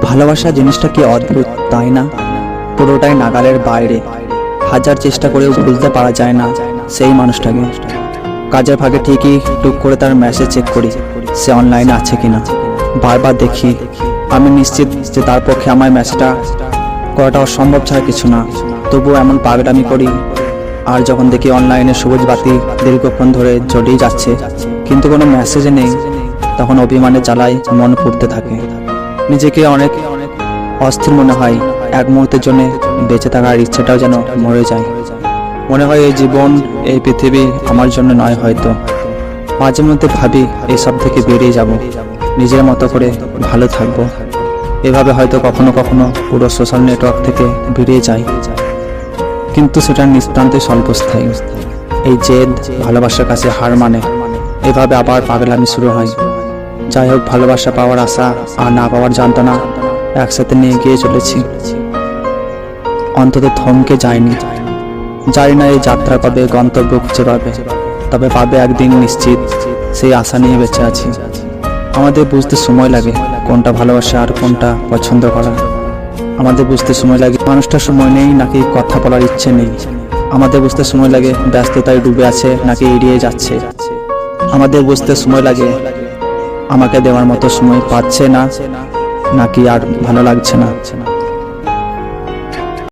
ভালোবাসা জিনিসটা কি অদ্ভুত, তাই না? পুরোটাই নাগালের বাইরে। হাজার চেষ্টা করেও বুঝতে পারা যায় না সেই মানুষটাকে। কাজের ফাঁকে ঠিকই টুক করে তার মেসেজ চেক করি, সে অনলাইনে আছে কিনা। বারবার দেখি, আমি নিশ্চিত যে তার পক্ষে আমার মেসেজটা করাটা অসম্ভব ছাড়া কিছু না। তবুও এমন পাগলামি করি। আর যখন দেখি অনলাইনে সবুজ বাতি দীর্ঘক্ষণ ধরে জ্বলেই যাচ্ছে কিন্তু কোনো মেসেজে নেই, তখন অভিমানে জ্বালায় মন পুড়তে থাকে। নিজেকে অনেক অস্থির মনে হয়। এক মুহূর্তের জন্য বেঁচে থাকার ইচ্ছেটাও যেন মরে যায়। মনে হয় এই জীবন, এই পৃথিবী আমার জন্য নয় হয়তো। মাঝে মধ্যে ভাবি এসব থেকে বেরিয়ে যাব, নিজের মতো করে ভালো থাকবো। এভাবে হয়তো কখনো কখনো পুরো সোশ্যাল নেটওয়ার্ক থেকে বেরিয়ে যাই, কিন্তু সেটা নিষ্প্রান্তে স্বল্পস্থায়ী। এই জেদ ভালোবাসার কাছে হার মানে। এভাবে আবার পাগলামি শুরু হয়। যাই হোক, ভালোবাসা পাওয়ার আশা আর না পাওয়ার যন্ত্রণা একসাথে নিয়ে গিয়ে চলেছি। অন্তত থমকে যায়নি। জানি না এই যাত্রা কবে গন্তব্য খুঁজে পাবে, তবে পাবে একদিন নিশ্চিত। সেই আশা নিয়ে বেঁচে আছি। আমাদের বুঝতে সময় লাগে কোনটা ভালোবাসা আর কোনটা পছন্দ করা। আমাদের বুঝতে সময় লাগে মানুষটার সময় নেই নাকি কথা বলার ইচ্ছে নেই। আমাদের বুঝতে সময় লাগে ব্যস্ততায় ডুবে আছে নাকি এড়িয়ে যাচ্ছে। আমাদের বুঝতে সময় লাগে আমাকে দেওয়ার মতো সময় পাচ্ছে না নাকি আর ভালো লাগছে না।